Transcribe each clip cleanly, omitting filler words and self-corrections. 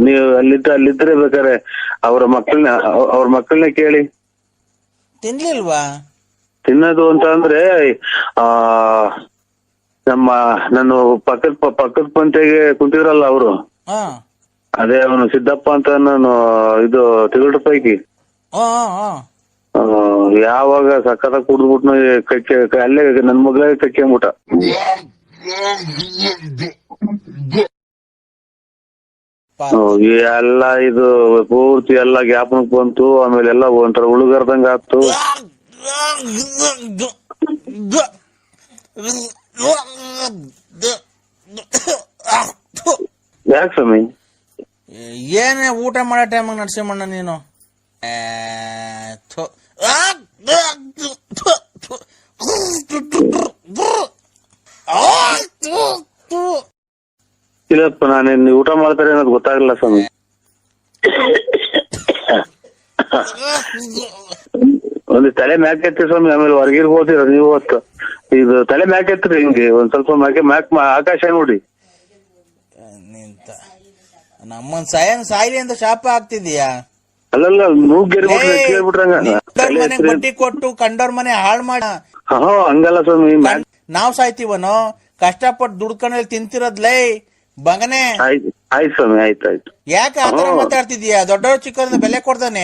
ನೀವು ಅಲ್ಲಿದ್ರೆ ಬೇಕಾರೆ ಅವ್ರ ಮಕ್ಕಳನ್ನ ಕೇಳಿ. ತಿನ್ಲಿಲ್ವಾ? ತಿನ್ನೋದು ಅಂತ ಅಂದ್ರೆ ನಾನು ಪಕ್ಕದ ಪಂತೆಗೆ ಕುಂತಿದ್ರಲ್ಲ ಅವರು, ಅದೇ ಅವನು ಸಿದ್ದಪ್ಪ ಅಂತ, ನಾನು ಇದು ತಿರುಳು ಪೈಕಿ ಯಾವಾಗ ಸಕ್ಕತ್ತ ಕುಡ್ದ್ಬಿಟ್ಟು ಅಲ್ಲೇ ನನ್ ಮಗ್ಳೇ ಕಕ್ಕೆಂಬಿಟ್ಟ. ಎಲ್ಲ ಇದು ಪೂರ್ತಿ ಎಲ್ಲ ಜ್ಞಾಪನಕ್ ಬಂತು. ಆಮೇಲೆ ಎಲ್ಲ ಒಂಥರ ಉಳುಗರ್ದಂಗ ಆಯ್ತು. ಯಾಕೆ ಸ್ವಾಮಿ? ಏನೇ ಊಟ ಮಾಡೋ ಟೈಮಾಗ ನರಸಿಂಹಣ್ಣ ನೀನು ಇಲ್ಲಪ್ಪ, ನಾನೇನ್ ಊಟ ಮಾಡ್ತಾರೆ ಅನ್ನೋದು ಗೊತ್ತಾಗಲ್ಲ ಸ್ವಾಮಿ. ಒಂದು ತಲೆ ಮ್ಯಾಕ್ ಎತ್ತಿ ಸ್ವಾಮಿ, ಆಮೇಲೆ ಹೊರಗಿರ್ ಹೋದಿರ ನೀವು ಹೊತ್ತು. ಇದು ತಲೆ ಮ್ಯಾಕ್ ಎತ್ರಿ, ಹಿಂಗೆ ಒಂದ್ ಸ್ವಲ್ಪ ಮ್ಯಾಕ್ ಆಕಾಶ ನೋಡಿ. ನಮ್ಮನ್ ಸಾಯ್ಲಿ ಅಂತ ಶಾಪ ಆಗ್ತಿದ್ಯಾ? ಅಲ್ಲಲ್ಲ, ಮನೆ ಬಡ್ಡಿ ಕೊಟ್ಟು ಕಂಡೋರ್ ಮನೆ ಹಾಳ್ ಮಾಡ. ಹಂಗಲ್ಲ ಸ್ವಾಮಿ, ನಾವ್ ಸಾಯ್ತೀವನೋ? ಕಷ್ಟಪಟ್ಟು ದುಡ್ಕೊಂಡ್ ತಿಂತಿರೋದ್ಲೈ ಬಗನೆ. ಆಯ್ತು ಸ್ವಾಮಿ, ಆಯ್ತಾಯ್ತು. ಯಾಕೆ ಆತರ ಮಾತಾಡ್ತಿದ್ಯಾ? ದೊಡ್ಡವ್ರ ಚಿಕ್ಕವ್ರನ್ನ ಬೆಲೆ ಕೊಡ್ತಾನೆ.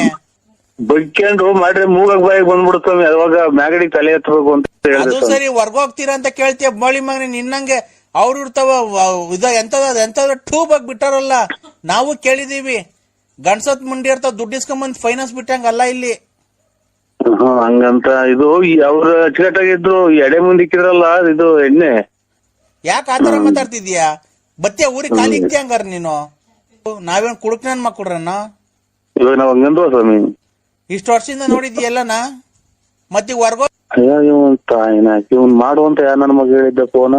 ಬೈಕೊಂಡು ಮಾಡ್ರೆ ಮೂಗಕ್ ಬಾಯಿಗೆ ಬಂದ್ಬಿಡ್ತಾವೆ. ಅವಾಗ ಮ್ಯಾಗಡಿಗೆ ತಲೆ ಎತ್ತಬೇಕು ಅಂತ ಅದು ಸರಿ, ಹೊರ್ಗೋಗ್ತೀರಾ ಅಂತ ಕೇಳ್ತೀಯ ಬೋಳಿ ಮಗನಿ. ನಿನ್ನಂಗೆ ಅವ್ರು ಇರ್ತಾವ ಎಂತದ ಟ್ಯೂಬ್ ಆಗಿ ಬಿಟ್ಟಾರಲ್ಲ. ನಾವು ಕೇಳಿದೀವಿ, ಗಂಡ್ಸತ್ ಮುಂಡಿ ಇರ್ತಾವ, ದುಡ್ಡು ಇಸ್ಕೊಂಬಂದ್ ಫೈನಾನ್ಸ್ ಬಿಟ್ಟಂಗಲ್ಲ ಇಲ್ಲಿ. ಹಂಗಂತ ಇದು ಅವ್ರ ಅಚ್ಚುಕಟ್ಟಾಗಿದ್ರು. ಎಡೆ ಮುಂದಿಕ್ಕಿದ್ರಲ್ಲ ಇದು ಎಣ್ಣೆ. ಯಾಕೆ ಆತರ ಮಾತಾಡ್ತಿದ್ಯಾ? ಬತ್ತೆ ಊರಿಗೆ ಖಾಲಿ ಇಕ್ತಿ ಹಂಗಾರ ನೀನು? ನಾವೇನ್ ಕುಡುಕ್ ನನ್ ಮಕ್ಕಳ್ರನ್ನ? ಇವಾಗ ನಾವ್ ಹಂಗಂದ್ವ ಸ್ವಾಮಿ? ಇಷ್ಟು ವರ್ಷದಿಂದ ನೋಡಿದ್ಯಲ್ಲನಾ? ಮತ್ತೀಗ ಹೊರ್ಗೋ ಇವನ್ ಮಾಡುವಂತ ಯಾರ ನನ್ನ ಮಗ ಹೇಳಿದ್ದ ಫೋನ್.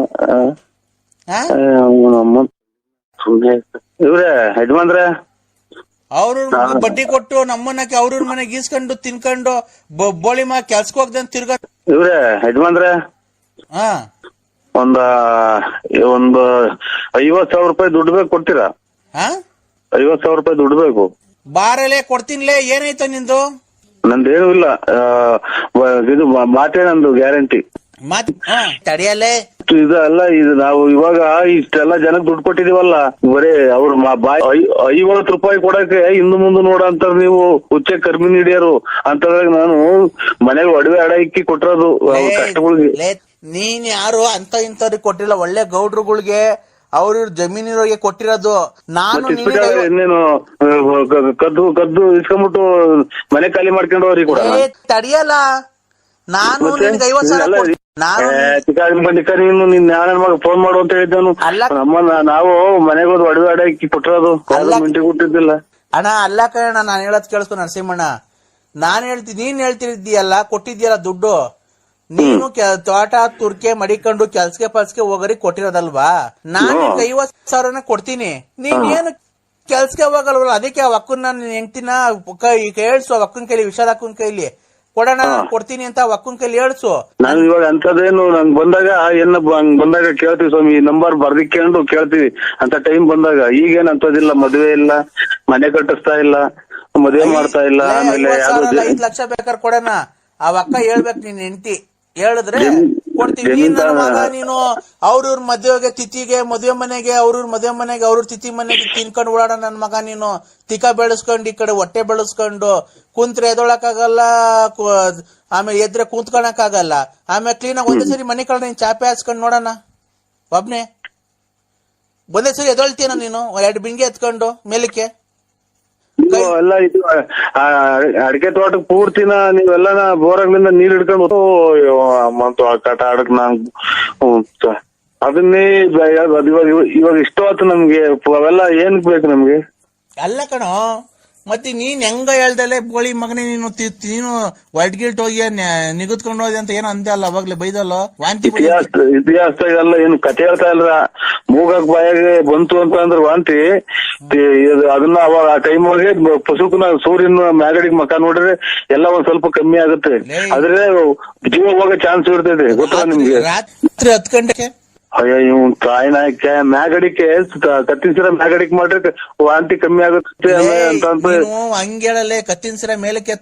ಇವ್ರೆ ಯಜಮಾನ್ರೆ, ಅವ್ರ ಬಡ್ಡಿ ಕೊಟ್ಟು ನಮ್ಮನ್ನಕ್ಕೆ ಅವ್ರ ಮನೆ ಗೀಸ್ಕೊಂಡು ತಿನ್ಕೊಂಡು ಬೋಳಿ ಮಾ ಕೆಲ್ಸಕ್ ಹೋಗ್ದಂತ ತಿರ್ಗ. ಇವ್ರೆ ಯಜಮಾನ್ರೆ, ಒಂದು 50,000 ರೂಪಾಯಿ ದುಡ್ಡು ಬೇಕು, ಕೊಡ್ತೀರಾ? 50,000 ರೂಪಾಯಿ ದುಡ್ಡು ಬೇಕು. ಬಾರಲ್ಲೇ ಕೊಡ್ತೀನಿಲೇ. ಏನಾಯ್ತು ನಿಂದು? ನಂದೇನು ಇಲ್ಲ, ಇದು ಮಾತೇ ನಂದು ಗ್ಯಾರಂಟಿ. ತಡಿಯಲ್ಲೇ ಇದಲ್ಲ, ಇದು ನಾವು ಇವಾಗ ಇಷ್ಟೆಲ್ಲ ಜನಕ್ಕೆ ದುಡ್ಡು ಕೊಟ್ಟಿದೀವಲ್ಲ, ಬರೀ ಅವ್ರ 50 ರೂಪಾಯಿ ಕೊಡಕ್ಕೆ ಹಿಂದು ಮುಂದೆ ನೋಡಂತಾರ ನೀವು. ಹುಚ್ಚೆ ಕರ್ಮಿ ಹಿಡಿಯರು ಅಂತಂದಾಗ ನಾನು ಮನೆಗೆ ಒಡವೆ ಅಡ ಇಕ್ಕಿ ಕೊಟ್ಟಿರೋದು ಕಷ್ಟಗಳಿಗೆ. ನೀನ್ ಯಾರು ಅಂತ ಇಂಥವ್ರಿಗೆ ಕೊಟ್ಟಿಲ್ಲ, ಒಳ್ಳೆ ಗೌಡ್ರುಗಳಿಗೆ ಅವ್ರ ಜಮೀನಿರೋರಿಗೆ ಕೊಟ್ಟಿರೋದು. ನಾನು ಇನ್ನೇನು ಕದ್ದು ಇಸ್ಕೊಂಡ್ಬಿಟ್ಟು ಮನೆ ಖಾಲಿ ಮಾಡ್ಕೊಂಡು ಅವ್ರಿಗೆ ಕೂಡ ತಡಿಯಲ್ಲ. ನಾನು ನಿನ್ಗೆ 50,000 ನೀನು ನಿನ್ ನನ್ನ ಮಗ ಫೋನ್ ಮಾಡು ಅಂತ ಹೇಳಿದ್ದಾನು. ನಾವು ಮನೆಗೆ ಹೋದ್ ಒಡವೆ ಅಡ ಇಕ್ಕಿ ಕೊಟ್ಟಿರೋದು, ಮಿಂಟಿಗೆ ಕೊಟ್ಟಿದ್ದಿಲ್ಲ ಅಣ್ಣ. ಅಲ್ಲ ಕಣ, ನಾನು ಹೇಳೋದ್ ಕೇಳಿಸ್ಕೊ ನರಸಿಂಹಣ್ಣ. ನಾನ್ ನೀನ್ ಹೇಳ್ತಿದ್ದೀಯಲ್ಲ, ಕೊಟ್ಟಿದ್ಯಲ್ಲ ದುಡ್ಡು, ನೀನು ತೋಟ ತುರ್ಕೆ ಮಡಿಕೊಂಡು ಕೆಲ್ಸಕ್ಕೆ ಹೋಗರಿ ಕೊಟ್ಟಿರೋದಲ್ವಾ? ನಾನು 50,000 ಕೊಡ್ತೀನಿ, ನೀನ್ ಏನು ಕೆಲ್ಸಕ್ಕೆ ಹೋಗಲ್ವಲ್ಲ? ಅದಕ್ಕೆ ಆ ಅಕ್ಕನ್ ನಾನು ಹೆಂಡ್ತಿನ ಹೇಳ್ಸು, ಅಕ್ಕನ ಕೈಲಿ, ವಿಶಾಲ ಅಕ್ಕನ ಕೈಲಿ ಕೊಡೋಣ ಕೊಡ್ತೀನಿ ಅಂತ ಅಕ್ಕನ ಕೈಲಿ ಹೇಳ್ಸು. ನಾನು ಇವಾಗ ಅಂತದೇನು ನಂಗೆ ಬಂದಾಗ ಬಂದಾಗ ಕೇಳ್ತೀವಿ ಸ್ವಾಮಿ, ನಂಬರ್ ಬರ್ದಿಕೊಂಡು ಕೇಳ್ತೀವಿ ಅಂತ ಟೈಮ್ ಬಂದಾಗ. ಈಗೇನ್ ಅಂತದಿಲ್ಲ, ಮದ್ವೆ ಇಲ್ಲ, ಮನೆ ಕಟ್ಟಿಸ್ತಾ ಇಲ್ಲ, ಮದ್ವೆ ಮಾಡ್ತಾ ಇಲ್ಲ. ಆಮೇಲೆ 5 ಲಕ್ಷ ಬೇಕಾದ್ರೆ ಕೊಡೋಣ. ಆ ಅಕ್ಕ ಹೇಳ್ಬೇಕು, ನಿನ್ ಹೆಂಡ್ತಿ ಹೇಳಿದ್ರೆ ಕೊಡ್ತೀವಿ. ನೀನು ಅವ್ರವ್ರ ಮದ್ವೆಗೆ ತಿಥಿಗೆ ಮದ್ವೆ ಮನೆಗೆ, ಅವ್ರವ್ರ ಮದ್ವೆ ಮನೆಗೆ, ಅವ್ರ ತಿಥಿ ಮನೆಗೆ ತಿನ್ಕೊಂಡು ಓಡಾಡ ನನ್ ಮಗ ನೀನು. ತಿಕ್ಕ ಬೆಳೆಸ್ಕೊಂಡು ಈ ಕಡೆ ಹೊಟ್ಟೆ ಬೆಳೆಸ್ಕೊಂಡು ಕುಂತ್ರೆ ಎದೊಳಕಾಗಲ್ಲ, ಆಮೇಲೆ ಎದ್ರೆ ಕುಂತ್ಕೊಳಕ್ ಆಗಲ್ಲ. ಆಮೇಲೆ ಕ್ಲೀನಾಗಿ ಒಂದೇ ಸರಿ ಮನೆ ಕಡೆ ನೀನ್ ಚಾಪೆ ಹಾಸ್ಕೊಂಡ್ ನೋಡೋಣ. ಒಬ್ನೇ ಒಂದೇ ಸರಿ ಎದೊಳ್ತೀನ ನೀನು, 2 ಬಿಂಗೆ ಎತ್ಕೊಂಡು ಮೇಲಕ್ಕೆ. ಎಲ್ಲ ಇದು ಅಡಿಕೆ ತೋಟಕ್ಕೆ ಪೂರ್ತಿನ ನೀವೆಲ್ಲ ಬೋರ್ಗಳಿಂದ ನೀರ್ ಹಿಡ್ಕೊಂಡು ಕಟ ಆಡಕ್ ಅದನ್ನೇ ಇವಾಗ ಇಷ್ಟ ಆಯ್ತು ನಮ್ಗೆ. ಅವೆಲ್ಲ ಏನ್ ಬೇಕು ನಮ್ಗೆ? ಅಲ್ಲ ಕಣೋ, ಮತ್ತೆ ನೀನ್ ಹೆಂಗ ಹೇಳ್ದಲೆ ಬೋಳಿ ಮಗನೇ ನೀನು ವೈಟ್ಗಿಲ್ಟ್ ಹೋಗಿ ನಿಗದ್ಕೊಂಡು ಹೋಗಿ ಅಂತ ಏನೋ ಅಂದೆ ಅಲ್ಲ ಅವಾಗ್ಲೇ ಬೈದಲ್ಲ. ವಾಂತಿ ಇತಿಹಾಸ ಇದೆಲ್ಲ ಏನು ಕತೆ ಹೇಳ್ತಾ ಇಲ್ರ. ಮೂಗಕ್ ಬಾಯಾಗೆ ಬಂತು ಅಂತ ಅಂದ್ರೆ ವಾಂತಿ. ಅದನ್ನ ಅವಾಗ ಆ ಟೈಮ್ ಒಳಗೆ ಪಶುಕನ ಸೂರ್ಯನ ಮ್ಯಾಗಡಿಗೆ ಮಕ ನೋಡಿದ್ರೆ ಎಲ್ಲ ಒಂದ್ ಸ್ವಲ್ಪ ಕಮ್ಮಿ ಆಗುತ್ತೆ. ಆದ್ರೆ ಜೀವ ಹೋಗೋ ಚಾನ್ಸ್ ಇರ್ತೈತೆ, ಗೊತ್ತಾ ನಿಮ್ಗೆ? ರಾತ್ರಿ 10 ಗಂಟೆಗೆ ಅಯ್ಯ ಇವ್ ತಾಯಿನಾಯ್ಕೆ ಮ್ಯಾಗಡಿಕೆ ಕತ್ತಿಸಿರ ಮ್ಯಾಗಡಿಕೆ ಮಾಡ್ರೆ ವಾಂತಿ ಕಮ್ಮಿ ಆಗುತ್ತೆ ಅಂತ ಹಂಗೇಳಲೆ ಕತ್ತಿನ ಸಿರ ಮೇಲಕ್ಕೆ